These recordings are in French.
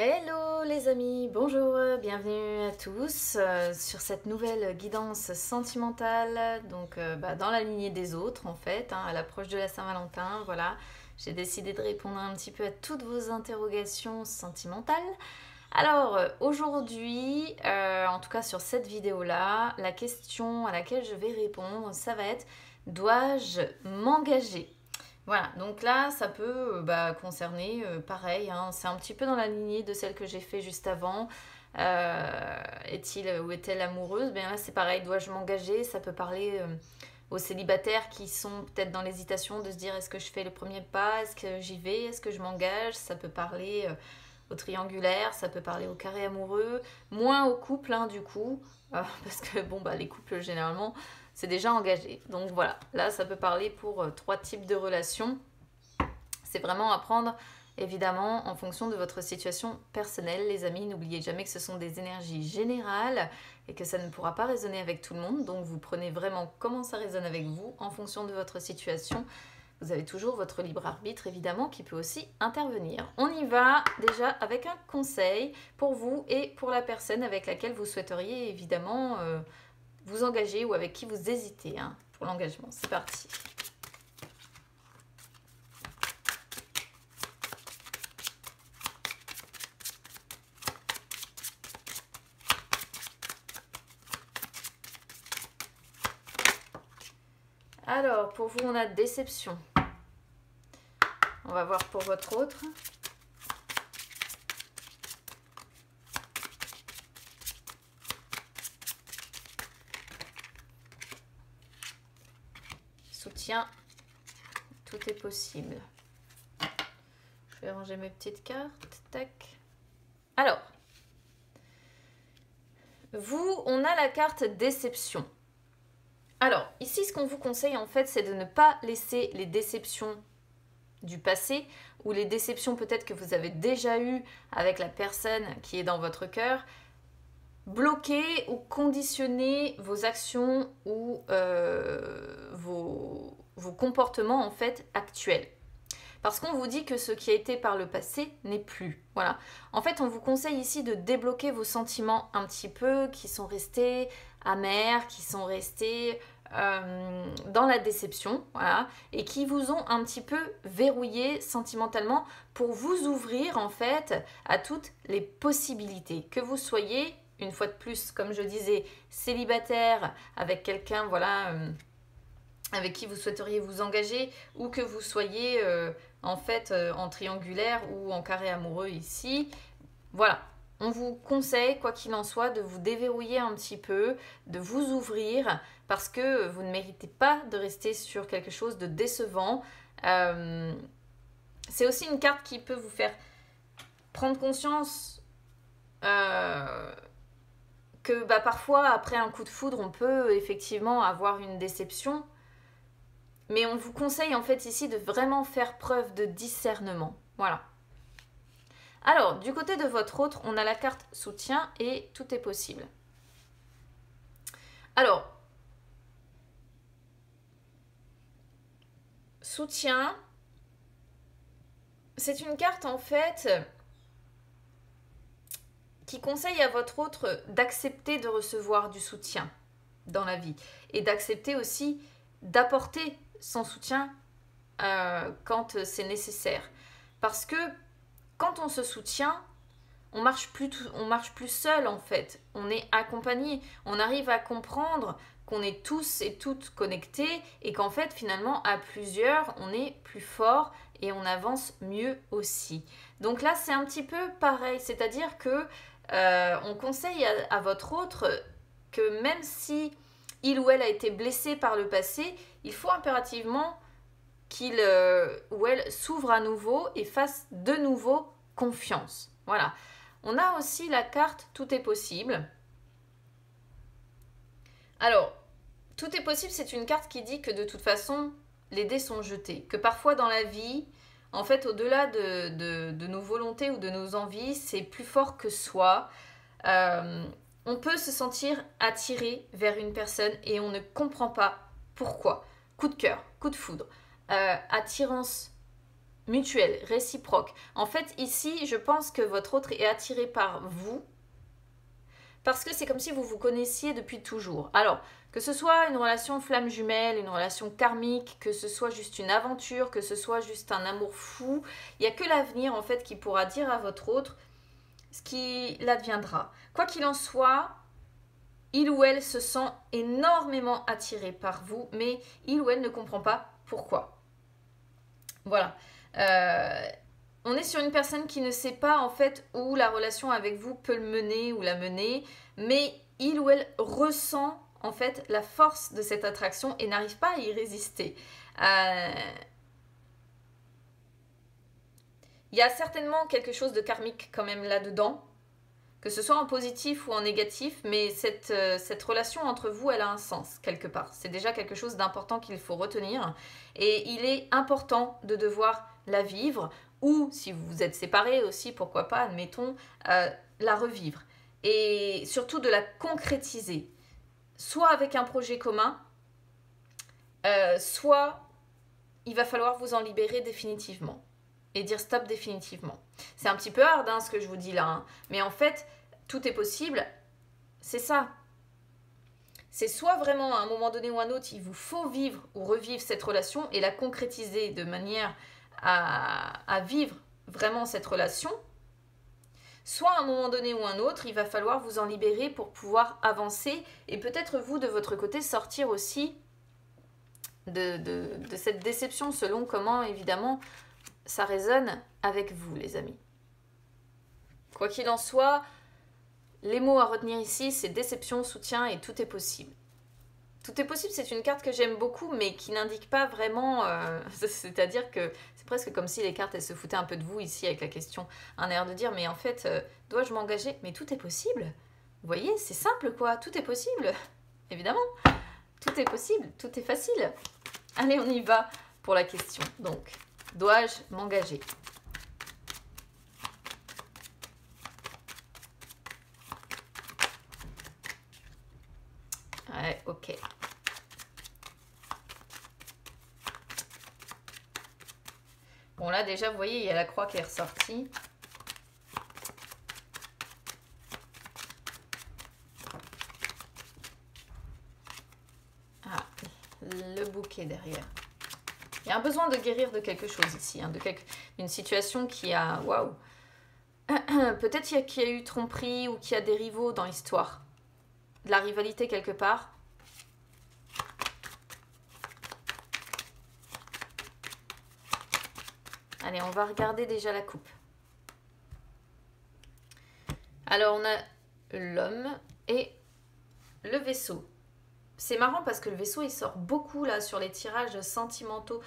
Hello les amis, bonjour, bienvenue à tous sur cette nouvelle guidance sentimentale, donc dans la lignée des autres en fait, à l'approche de la Saint-Valentin, voilà. J'ai décidé de répondre un petit peu à toutes vos interrogations sentimentales. Alors aujourd'hui, en tout cas sur cette vidéo-là, la question à laquelle je vais répondre, ça va être: dois-je m'engager ? Voilà, donc là, ça peut concerner, pareil, c'est un petit peu dans la lignée de celle que j'ai fait juste avant. Est-il ou est-elle amoureuse? Bien là, c'est pareil, dois-je m'engager? Ça peut parler aux célibataires qui sont peut-être dans l'hésitation de se dire: est-ce que je fais le premier pas? Est-ce que j'y vais? Est-ce que je m'engage? Ça peut parler au triangulaire, ça peut parler au carré amoureux, moins au couple, du coup, parce que les couples généralement c'est déjà engagé. Donc voilà, là ça peut parler pour trois types de relations. C'est vraiment à prendre évidemment en fonction de votre situation personnelle, les amis. N'oubliez jamais que ce sont des énergies générales et que ça ne pourra pas résonner avec tout le monde. Donc vous prenez vraiment comment ça résonne avec vous en fonction de votre situation. Vous avez toujours votre libre arbitre, évidemment, qui peut aussi intervenir. On y va déjà avec un conseil pour vous et pour la personne avec laquelle vous souhaiteriez, évidemment, vous engager ou avec qui vous hésitez pour l'engagement. C'est parti. Alors, pour vous, on a déception. On va voir pour votre autre. Soutien, tout est possible. Je vais ranger mes petites cartes. Tac. Alors, vous, on a la carte déception. Alors, ici, ce qu'on vous conseille, en fait, c'est de ne pas laisser les déceptions du passé ou les déceptions peut-être que vous avez déjà eues avec la personne qui est dans votre cœur bloquer ou conditionner vos actions ou vos comportements en fait actuels. Parce qu'on vous dit que ce qui a été par le passé n'est plus. Voilà. En fait, on vous conseille ici de débloquer vos sentiments un petit peu qui sont restés amers, qui sont restés dans la déception, voilà, et qui vous ont un petit peu verrouillé sentimentalement pour vous ouvrir en fait à toutes les possibilités. Que vous soyez, une fois de plus, comme je disais, célibataire avec quelqu'un, voilà, avec qui vous souhaiteriez vous engager, ou que vous soyez en fait en triangulaire ou en carré amoureux ici, voilà. On vous conseille, quoi qu'il en soit, de vous déverrouiller un petit peu, de vous ouvrir, parce que vous ne méritez pas de rester sur quelque chose de décevant. C'est aussi une carte qui peut vous faire prendre conscience que parfois, après un coup de foudre, on peut effectivement avoir une déception. Mais on vous conseille en fait ici de vraiment faire preuve de discernement. Voilà. Alors, du côté de votre autre, on a la carte soutien et tout est possible. Alors, soutien, c'est une carte en fait qui conseille à votre autre d'accepter de recevoir du soutien dans la vie et d'accepter aussi d'apporter son soutien quand c'est nécessaire. Parce que quand on se soutient, on marche plus seul en fait. On est accompagné. On arrive à comprendre qu'on est tous et toutes connectés et qu'en fait finalement à plusieurs on est plus fort et on avance mieux aussi. Donc là c'est un petit peu pareil, c'est-à-dire que on conseille à votre autre que même si il ou elle a été blessé par le passé, il faut impérativement qu'il ou elle s'ouvre à nouveau et fasse de nouveau confiance. Voilà. On a aussi la carte tout est possible. Alors, tout est possible, c'est une carte qui dit que de toute façon, les dés sont jetés. Que parfois dans la vie, en fait, au-delà de nos volontés ou de nos envies, c'est plus fort que soi. On peut se sentir attiré vers une personne et on ne comprend pas pourquoi. Coup de cœur, coup de foudre, attirance mutuel, réciproque. En fait, ici, je pense que votre autre est attiré par vous parce que c'est comme si vous vous connaissiez depuis toujours. Alors, que ce soit une relation flamme jumelle, une relation karmique, que ce soit juste une aventure, que ce soit juste un amour fou, il n'y a que l'avenir en fait qui pourra dire à votre autre ce qui l'adviendra. Quoi qu'il en soit, il ou elle se sent énormément attiré par vous, mais il ou elle ne comprend pas pourquoi. Voilà. On est sur une personne qui ne sait pas en fait où la relation avec vous peut le mener ou la mener, mais il ou elle ressent en fait la force de cette attraction et n'arrive pas à y résister. Il y a certainement quelque chose de karmique quand même là-dedans, que ce soit en positif ou en négatif, mais cette relation entre vous, elle a un sens quelque part. C'est déjà quelque chose d'important qu'il faut retenir. Et il est important de devoir la vivre, ou si vous vous êtes séparés aussi, pourquoi pas, admettons, la revivre. Et surtout de la concrétiser, soit avec un projet commun, soit il va falloir vous en libérer définitivement et dire stop définitivement. C'est un petit peu hard hein, ce que je vous dis là, hein. Mais en fait, tout est possible, c'est ça. C'est soit vraiment à un moment donné ou à un autre, il vous faut vivre ou revivre cette relation et la concrétiser de manière à vivre vraiment cette relation, soit à un moment donné ou un autre, il va falloir vous en libérer pour pouvoir avancer et peut-être vous, de votre côté, sortir aussi de cette déception selon comment, évidemment, ça résonne avec vous, les amis. Quoi qu'il en soit, les mots à retenir ici, c'est déception, soutien et tout est possible. Tout est possible, c'est une carte que j'aime beaucoup, mais qui n'indique pas vraiment... c'est-à-dire que c'est presque comme si les cartes, elles se foutaient un peu de vous ici avec la question. Un air de dire, mais en fait, dois-je m'engager? Mais tout est possible. Vous voyez, c'est simple quoi, tout est possible. Évidemment, tout est possible, tout est facile. Allez, on y va pour la question. Donc, dois-je m'engager? Ouais, ok. Bon, là, déjà, vous voyez, il y a la croix qui est ressortie. Ah, le bouquet derrière. Il y a un besoin de guérir de quelque chose ici, hein, d'une situation qui a... Waouh! Peut-être qu'il y a eu tromperie ou qu'il y a des rivaux dans l'histoire. De la rivalité quelque part. Allez, on va regarder déjà la coupe. Alors, on a l'homme et le vaisseau. C'est marrant parce que le vaisseau, il sort beaucoup là sur les tirages sentimentaux.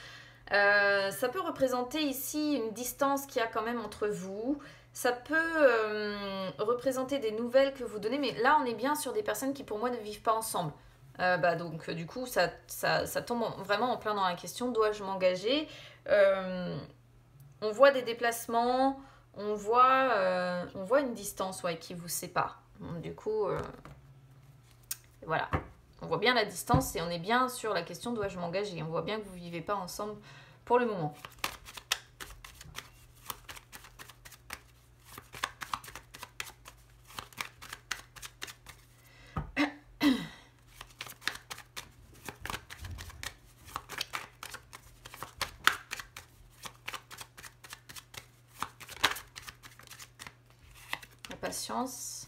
Ça peut représenter ici une distance qu'il y a quand même entre vous. Ça peut représenter des nouvelles que vous donnez. Mais là, on est bien sur des personnes qui, pour moi, ne vivent pas ensemble. Donc, du coup, ça tombe vraiment en plein dans la question. Dois-je m'engager? On voit des déplacements. On voit une distance qui vous sépare. Donc, du coup, voilà. On voit bien la distance et on est bien sur la question dois-je m'engager. On voit bien que vous ne vivez pas ensemble pour le moment. La patience.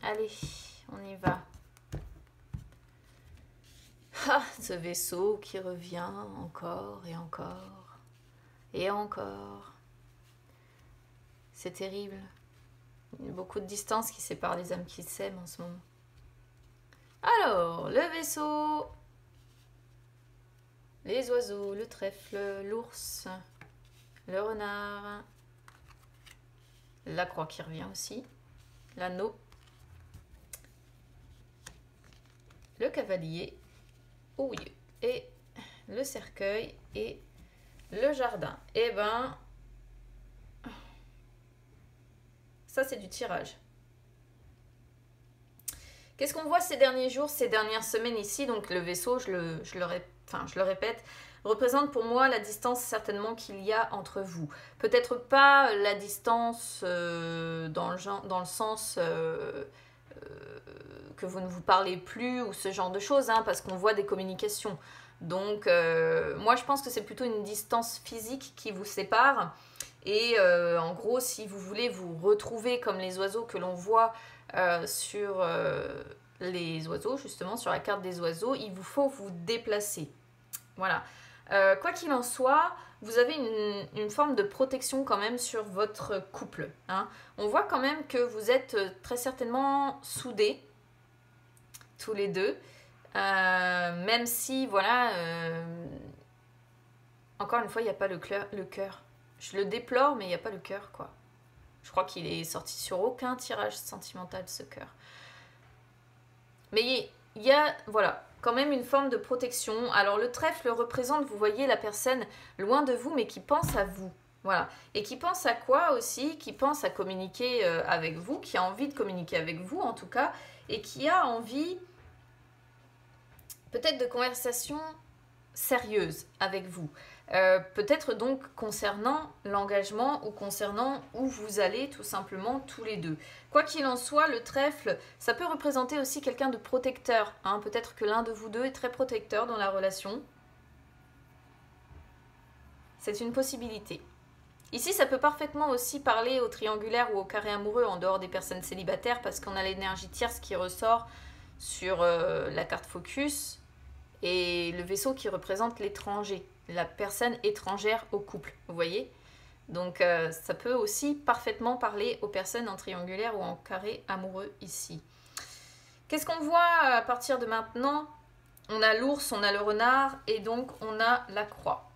Allez, on y va. Ah, ce vaisseau qui revient encore et encore et encore. C'est terrible. Il y a beaucoup de distance qui sépare les âmes qui s'aiment en ce moment. Alors, le vaisseau, les oiseaux, le trèfle, l'ours, le renard, la croix qui revient aussi, l'anneau, le cavalier, oui, et le cercueil et Le jardin. Eh ben, ça c'est du tirage. Qu'est-ce qu'on voit ces derniers jours, ces dernières semaines ici? Donc le vaisseau, je le répète, représente pour moi la distance certainement qu'il y a entre vous. Peut-être pas la distance dans le sens que vous ne vous parlez plus ou ce genre de choses, hein, parce qu'on voit des communications. Donc moi je pense que c'est plutôt une distance physique qui vous sépare. Et en gros, si vous voulez vous retrouver comme les oiseaux que l'on voit sur les oiseaux, justement, sur la carte des oiseaux, il vous faut vous déplacer. Voilà. Quoi qu'il en soit, vous avez une forme de protection quand même sur votre couple. Hein. On voit quand même que vous êtes très certainement soudés, tous les deux. Même si, voilà, encore une fois, il n'y a pas le cœur. Je le déplore, mais il n'y a pas le cœur, quoi. Je crois qu'il est sorti sur aucun tirage sentimental, ce cœur. Mais il y a, voilà, quand même une forme de protection. Alors le trèfle représente, vous voyez, la personne loin de vous, mais qui pense à vous. Voilà. Et qui pense à quoi aussi? Qui pense à communiquer avec vous, qui a envie de communiquer avec vous, en tout cas, et qui a envie peut-être de conversations sérieuses avec vous. Peut-être donc concernant l'engagement ou concernant où vous allez tout simplement tous les deux. Quoi qu'il en soit, le trèfle, ça peut représenter aussi quelqu'un de protecteur. Hein. Peut-être que l'un de vous deux est très protecteur dans la relation. C'est une possibilité. Ici, ça peut parfaitement aussi parler au triangulaire ou au carré amoureux en dehors des personnes célibataires parce qu'on a l'énergie tierce qui ressort sur la carte focus et le vaisseau qui représente l'étranger, la personne étrangère au couple, vous voyez? Donc ça peut aussi parfaitement parler aux personnes en triangulaire ou en carré amoureux ici. Qu'est-ce qu'on voit à partir de maintenant? On a l'ours, on a le renard et donc on a la croix.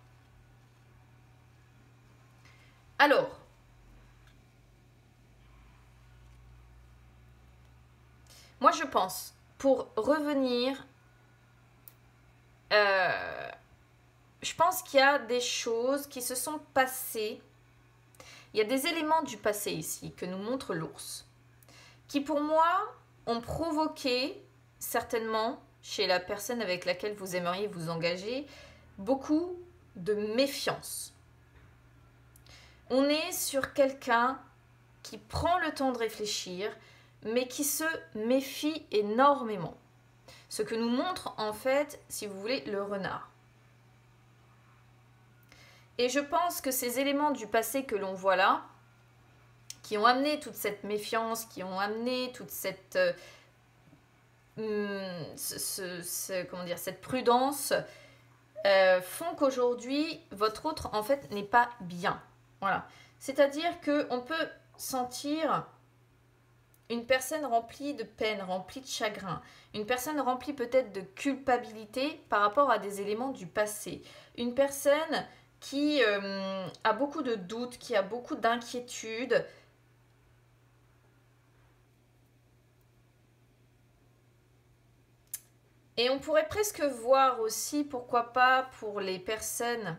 Alors, moi je pense, pour revenir, je pense qu'il y a des choses qui se sont passées. Il y a des éléments du passé ici que nous montre l'ours, qui pour moi ont provoqué certainement chez la personne avec laquelle vous aimeriez vous engager beaucoup de méfiance. On est sur quelqu'un qui prend le temps de réfléchir, mais qui se méfie énormément. Ce que nous montre en fait, si vous voulez, le renard. Et je pense que ces éléments du passé que l'on voit là, qui ont amené toute cette méfiance, qui ont amené toute cette, cette prudence, font qu'aujourd'hui, votre autre, en fait, n'est pas bien. Voilà. C'est-à-dire qu'on peut sentir une personne remplie de peine, remplie de chagrin, une personne remplie peut-être de culpabilité par rapport à des éléments du passé. Une personne qui a beaucoup de doutes, qui a beaucoup d'inquiétudes. Et on pourrait presque voir aussi, pourquoi pas, pour les personnes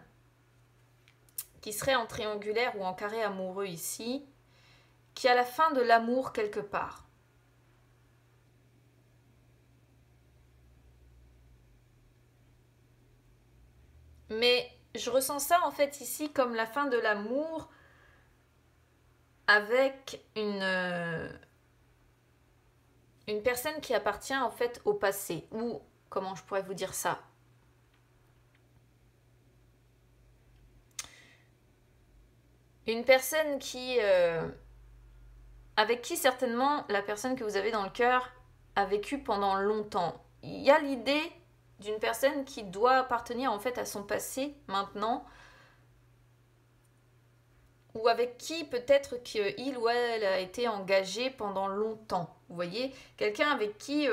qui seraient en triangulaire ou en carré amoureux ici, qui a la fin de l'amour quelque part. Mais je ressens ça en fait ici comme la fin de l'amour avec une personne qui appartient en fait au passé. Ou comment je pourrais vous dire ça? Une personne qui avec qui certainement la personne que vous avez dans le cœur a vécu pendant longtemps. Il y a l'idée d'une personne qui doit appartenir en fait à son passé maintenant, ou avec qui peut-être qu'il ou elle a été engagé pendant longtemps. Vous voyez, quelqu'un avec qui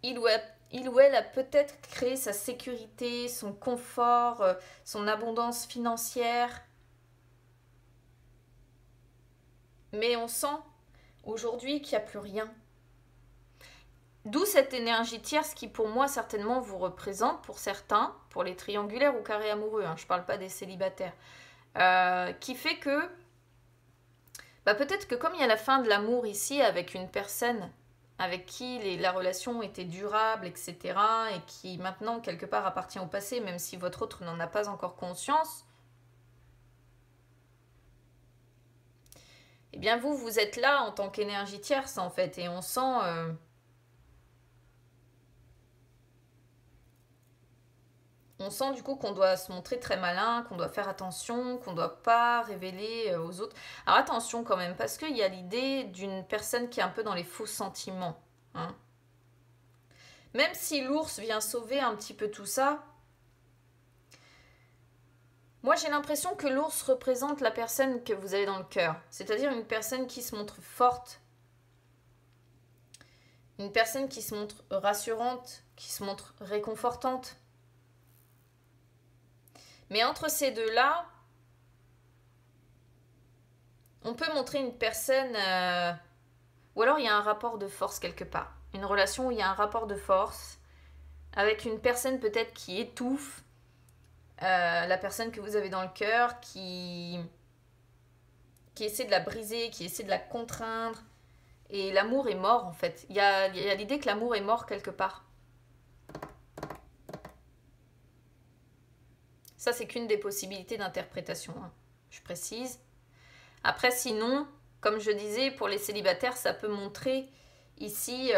il ou elle a peut-être créé sa sécurité, son confort, son abondance financière. Mais on sent aujourd'hui qu'il n'y a plus rien. D'où cette énergie tierce qui pour moi certainement vous représente pour certains, pour les triangulaires ou carrés amoureux, hein, je ne parle pas des célibataires, qui fait que peut-être que comme il y a la fin de l'amour ici avec une personne avec qui la relation était durable, etc., et qui maintenant quelque part appartient au passé, même si votre autre n'en a pas encore conscience, eh bien vous êtes là en tant qu'énergie tierce en fait, et on sent... on sent du coup qu'on doit se montrer très malin, qu'on doit faire attention, qu'on ne doit pas révéler aux autres. Alors attention quand même, parce qu'il y a l'idée d'une personne qui est un peu dans les faux sentiments. Hein. Même si l'ours vient sauver un petit peu tout ça, moi j'ai l'impression que l'ours représente la personne que vous avez dans le cœur. C'est-à-dire une personne qui se montre forte, une personne qui se montre rassurante, qui se montre réconfortante. Mais entre ces deux-là, on peut montrer une personne... ou alors il y a un rapport de force quelque part. Une relation où il y a un rapport de force avec une personne peut-être qui étouffe la personne que vous avez dans le cœur, qui essaie de la briser, qui essaie de la contraindre. Et l'amour est mort en fait. Il y a l'idée que l'amour est mort quelque part. Ça, c'est qu'une des possibilités d'interprétation, hein, je précise. Après, sinon, comme je disais, pour les célibataires, ça peut montrer ici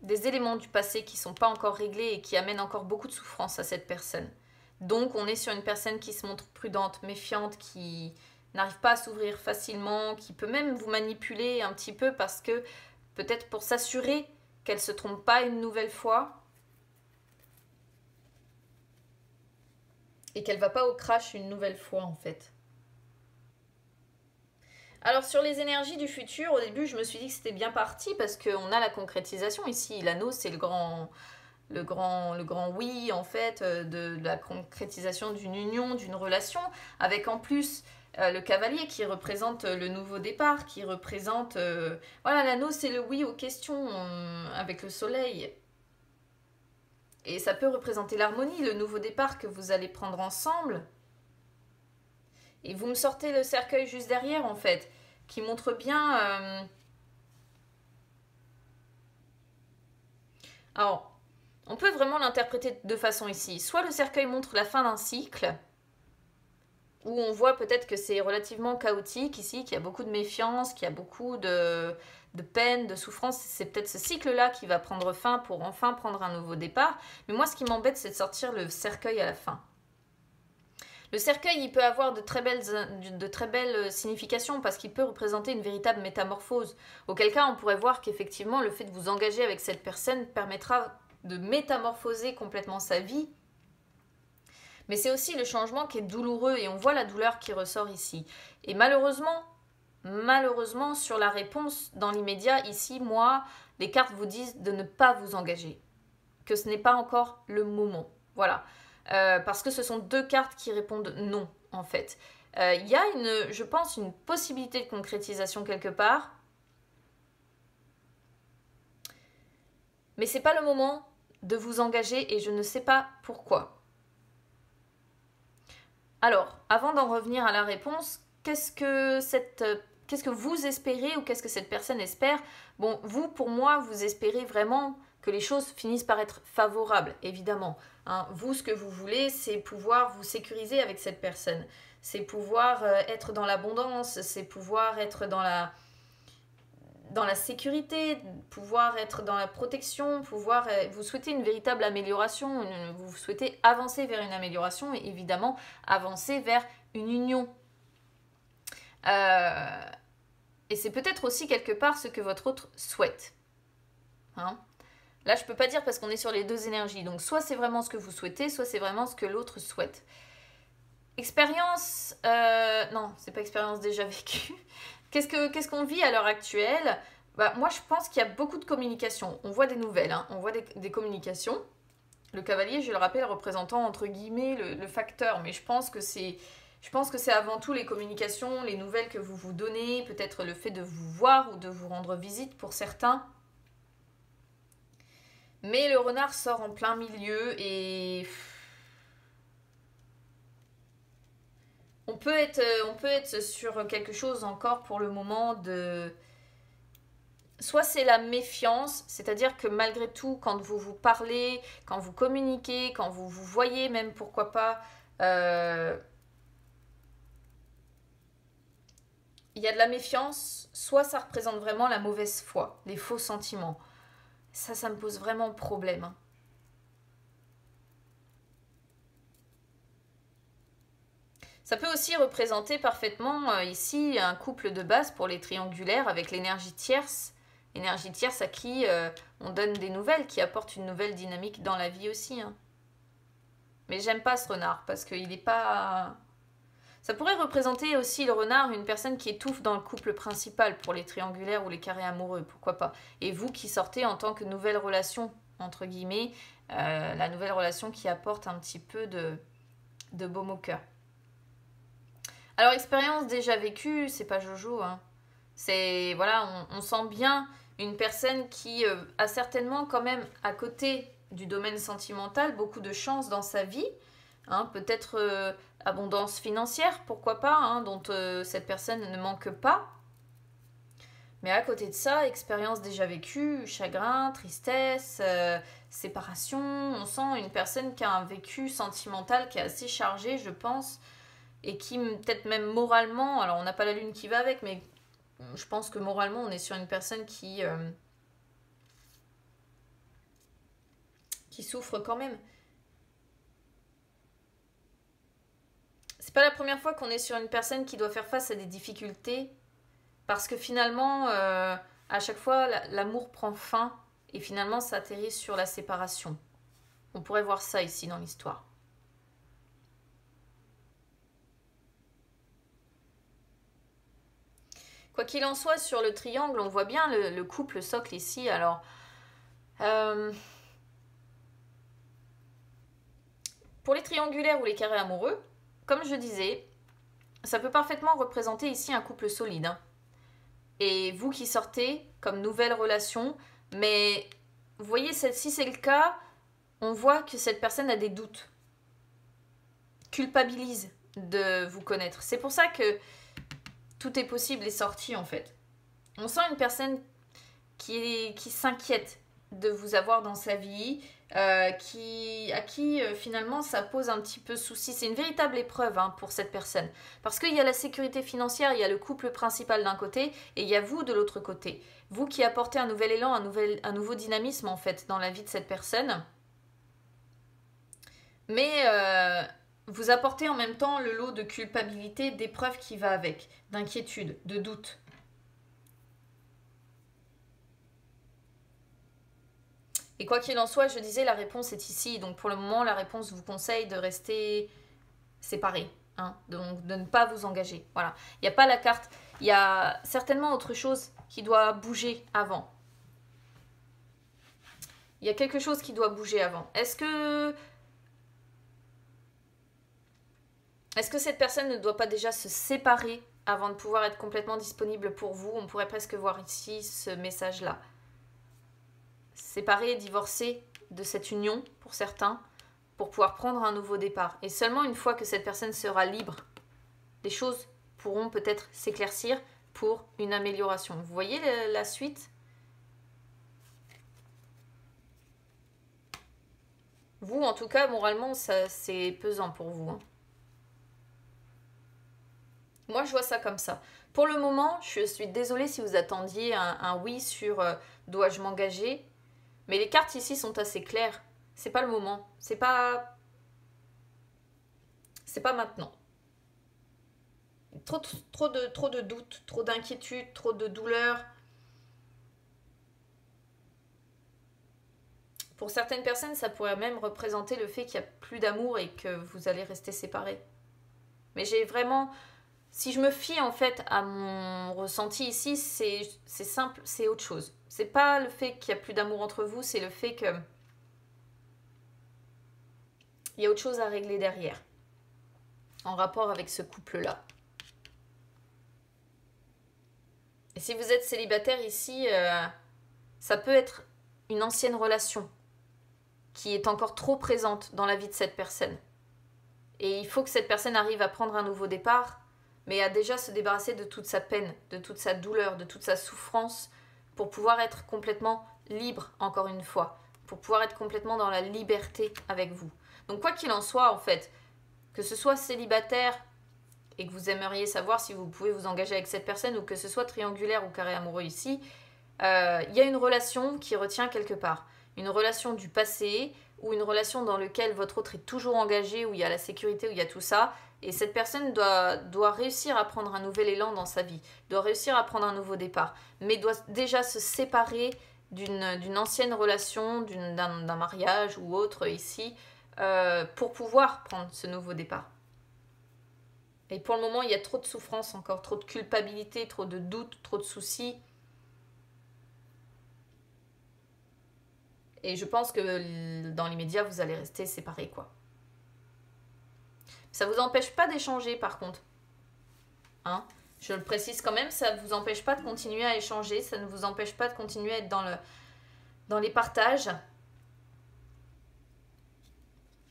des éléments du passé qui ne sont pas encore réglés et qui amènent encore beaucoup de souffrance à cette personne. Donc, on est sur une personne qui se montre prudente, méfiante, qui n'arrive pas à s'ouvrir facilement, qui peut même vous manipuler un petit peu parce que, peut-être pour s'assurer qu'elle ne se trompe pas une nouvelle fois, et qu'elle ne va pas au crash une nouvelle fois en fait. Alors sur les énergies du futur, au début je me suis dit que c'était bien parti parce qu'on a la concrétisation ici. L'anneau c'est le grand oui en fait de la concrétisation d'une union, d'une relation, avec en plus le cavalier qui représente le nouveau départ, qui représente... voilà, l'anneau c'est le oui aux questions avec le soleil. Et ça peut représenter l'harmonie, le nouveau départ que vous allez prendre ensemble. Et vous me sortez le cercueil juste derrière, en fait, qui montre bien... Alors, on peut vraiment l'interpréter de deux façons ici. Soit le cercueil montre la fin d'un cycle, où on voit peut-être que c'est relativement chaotique ici, qu'il y a beaucoup de méfiance, qu'il y a beaucoup de peine, de souffrance. C'est peut-être ce cycle-là qui va prendre fin pour enfin prendre un nouveau départ. Mais moi, ce qui m'embête, c'est de sortir le cercueil à la fin. Le cercueil, il peut avoir de très belles significations parce qu'il peut représenter une véritable métamorphose. Auquel cas, on pourrait voir qu'effectivement, le fait de vous engager avec cette personne permettra de métamorphoser complètement sa vie. Mais c'est aussi le changement qui est douloureux et on voit la douleur qui ressort ici. Et malheureusement, sur la réponse dans l'immédiat, ici, moi, les cartes vous disent de ne pas vous engager. Que ce n'est pas encore le moment. Voilà. Parce que ce sont deux cartes qui répondent non, en fait. Il y a, je pense, une possibilité de concrétisation quelque part. Mais ce n'est pas le moment de vous engager et je ne sais pas pourquoi. Alors, avant d'en revenir à la réponse, qu'est-ce que vous espérez ou qu'est-ce que cette personne espère? Bon, vous, pour moi, vous espérez vraiment que les choses finissent par être favorables, évidemment. Hein. Vous, ce que vous voulez, c'est pouvoir vous sécuriser avec cette personne. C'est pouvoir être dans l'abondance, c'est pouvoir être dans la sécurité, pouvoir être dans la protection, vous souhaitez une véritable amélioration, vous souhaitez avancer vers une amélioration et évidemment avancer vers une union. Et c'est peut-être aussi quelque part ce que votre autre souhaite. Hein? Là, je ne peux pas dire parce qu'on est sur les deux énergies. Donc, soit c'est vraiment ce que vous souhaitez, soit c'est vraiment ce que l'autre souhaite. Expérience... non, c'est pas expérience déjà vécue. Qu'est-ce qu'on vit à l'heure actuelle? Moi, je pense qu'il y a beaucoup de communication. On voit des nouvelles, hein. On voit des communications. Le cavalier, je le rappelle, représentant entre guillemets le facteur. Mais je pense que c'est avant tout les communications, les nouvelles que vous vous donnez, peut-être le fait de vous voir ou de vous rendre visite pour certains. Mais le renard sort en plein milieu et on peut être sur quelque chose encore pour le moment de... Soit c'est la méfiance, c'est-à-dire que malgré tout, quand vous vous parlez, quand vous communiquez, quand vous vous voyez même, pourquoi pas, il y a de la méfiance, soit ça représente vraiment la mauvaise foi, les faux sentiments. Ça me pose vraiment problème, hein. Ça peut aussi représenter parfaitement ici un couple de base pour les triangulaires avec l'énergie tierce. Énergie tierce à qui on donne des nouvelles, qui apporte une nouvelle dynamique dans la vie aussi, hein. Mais j'aime pas ce renard parce qu'il n'est pas... Ça pourrait représenter aussi le renard, une personne qui étouffe dans le couple principal pour les triangulaires ou les carrés amoureux, pourquoi pas. Et vous qui sortez en tant que nouvelle relation, entre guillemets, la nouvelle relation qui apporte un petit peu de baume au cœur. Alors, expérience déjà vécue, c'est pas Jojo, hein. C'est, voilà, on sent bien une personne qui a certainement quand même, à côté du domaine sentimental, beaucoup de chance dans sa vie, hein, peut-être abondance financière, pourquoi pas, hein, dont cette personne ne manque pas. Mais à côté de ça, expérience déjà vécue, chagrin, tristesse, séparation, on sent une personne qui a un vécu sentimental qui est assez chargé, je pense, et qui peut-être même moralement, alors on n'a pas la lune qui va avec, mais je pense que moralement on est sur une personne qui souffre quand même. C'est pas la première fois qu'on est sur une personne qui doit faire face à des difficultés, parce que finalement, à chaque fois, l'amour prend fin, et finalement ça atterrit sur la séparation. On pourrait voir ça ici dans l'histoire. Quoi qu'il en soit, sur le triangle, on voit bien le couple socle ici. Alors, pour les triangulaires ou les carrés amoureux, comme je disais, ça peut parfaitement représenter ici un couple solide, hein. Et vous qui sortez comme nouvelle relation, mais vous voyez, si c'est le cas, on voit que cette personne a des doutes, culpabilise de vous connaître. C'est pour ça que tout est possible et sorti en fait. On sent une personne qui s'inquiète de vous avoir dans sa vie, à qui finalement ça pose un petit peu souci. C'est une véritable épreuve, hein, pour cette personne. Parce qu'il y a la sécurité financière, il y a le couple principal d'un côté, et il y a vous de l'autre côté. Vous qui apportez un nouvel élan, un nouveau dynamisme en fait dans la vie de cette personne. Mais vous apportez en même temps le lot de culpabilité, d'épreuve qui va avec, d'inquiétude, de doute. Et quoi qu'il en soit, je disais, la réponse est ici. Donc pour le moment, la réponse vous conseille de rester séparés, hein, donc de ne pas vous engager. Voilà. Il n'y a pas la carte. Il y a certainement autre chose qui doit bouger avant. Il y a quelque chose qui doit bouger avant. Est-ce que cette personne ne doit pas déjà se séparer avant de pouvoir être complètement disponible pour vous? On pourrait presque voir ici ce message-là. Séparer, divorcer de cette union pour certains, pour pouvoir prendre un nouveau départ. Et seulement une fois que cette personne sera libre, les choses pourront peut-être s'éclaircir pour une amélioration. Vous voyez la suite? Vous, en tout cas, moralement, c'est pesant pour vous, hein. Moi, je vois ça comme ça. Pour le moment, je suis désolée si vous attendiez un oui sur dois-je m'engager. Mais les cartes ici sont assez claires. C'est pas le moment. C'est pas maintenant. Trop de doutes, trop d'inquiétudes, trop de douleurs. Pour certaines personnes, ça pourrait même représenter le fait qu'il n'y a plus d'amour et que vous allez rester séparés. Mais j'ai vraiment... Si je me fie en fait à mon ressenti ici, c'est simple, c'est autre chose. C'est pas le fait qu'il n'y a plus d'amour entre vous, c'est le fait que il y a autre chose à régler derrière, en rapport avec ce couple-là. Et si vous êtes célibataire ici, ça peut être une ancienne relation qui est encore trop présente dans la vie de cette personne. Et il faut que cette personne arrive à prendre un nouveau départ, mais à déjà se débarrasser de toute sa peine, de toute sa douleur, de toute sa souffrance, pour pouvoir être complètement libre, encore une fois, pour pouvoir être complètement dans la liberté avec vous. Donc quoi qu'il en soit, en fait, que ce soit célibataire et que vous aimeriez savoir si vous pouvez vous engager avec cette personne, ou que ce soit triangulaire ou carré amoureux ici, il y a une relation qui retient quelque part. Une relation du passé, ou une relation dans laquelle votre autre est toujours engagé, où il y a la sécurité, où il y a tout ça. Et cette personne doit réussir à prendre un nouvel élan dans sa vie, doit réussir à prendre un nouveau départ, mais doit déjà se séparer d'une ancienne relation, d'un mariage ou autre ici, pour pouvoir prendre ce nouveau départ. Et pour le moment, il y a trop de souffrance encore, trop de culpabilité, trop de doutes, trop de soucis. Et je pense que dans l'immédiat, vous allez rester séparés, quoi. Ça ne vous empêche pas d'échanger, par contre. Hein? Je le précise quand même, ça ne vous empêche pas de continuer à échanger, ça ne vous empêche pas de continuer à être dans les partages.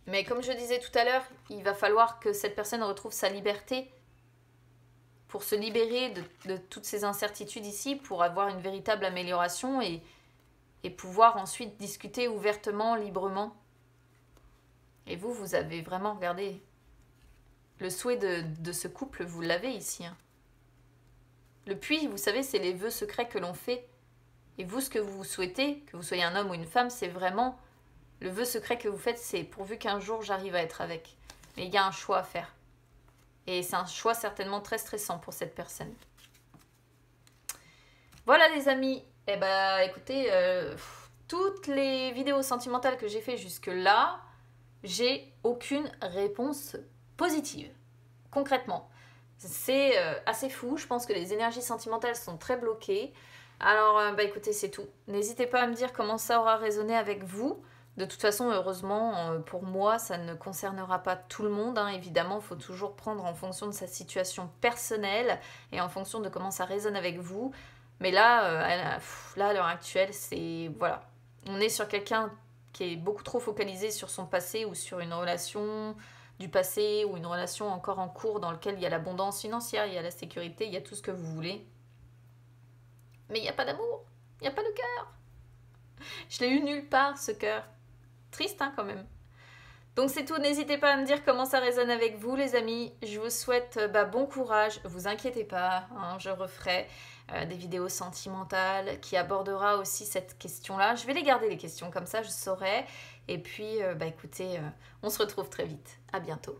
Mais comme je disais tout à l'heure, il va falloir que cette personne retrouve sa liberté pour se libérer de toutes ces incertitudes ici, pour avoir une véritable amélioration et pouvoir ensuite discuter ouvertement, librement. Et vous avez vraiment, regardé, le souhait de ce couple, vous l'avez ici. Hein. Le puits, vous savez, c'est les vœux secrets que l'on fait. Et vous, ce que vous souhaitez, que vous soyez un homme ou une femme, c'est vraiment... Le vœu secret que vous faites, c'est pourvu qu'un jour j'arrive à être avec. Mais il y a un choix à faire. Et c'est un choix certainement très stressant pour cette personne. Voilà les amis. Eh ben écoutez, toutes les vidéos sentimentales que j'ai fait jusque-là, j'ai aucune réponse positive. Concrètement. C'est assez fou. Je pense que les énergies sentimentales sont très bloquées. Alors, écoutez, c'est tout. N'hésitez pas à me dire comment ça aura résonné avec vous. De toute façon, heureusement, pour moi, ça ne concernera pas tout le monde. Hein. Évidemment, il faut toujours prendre en fonction de sa situation personnelle et en fonction de comment ça résonne avec vous. Mais là, à l'heure actuelle, c'est... Voilà. On est sur quelqu'un qui est beaucoup trop focalisé sur son passé ou sur une relation du passé ou une relation encore en cours dans laquelle il y a l'abondance financière, il y a la sécurité, il y a tout ce que vous voulez. Mais il n'y a pas d'amour, il n'y a pas de cœur. Je l'ai eu nulle part, ce cœur. Triste, hein, quand même. Donc c'est tout, n'hésitez pas à me dire comment ça résonne avec vous, les amis. Je vous souhaite bon courage, vous inquiétez pas, hein, je referai des vidéos sentimentales qui abordera aussi cette question-là. Je vais les garder, les questions, comme ça je saurai. Et puis, écoutez, on se retrouve très vite. À bientôt.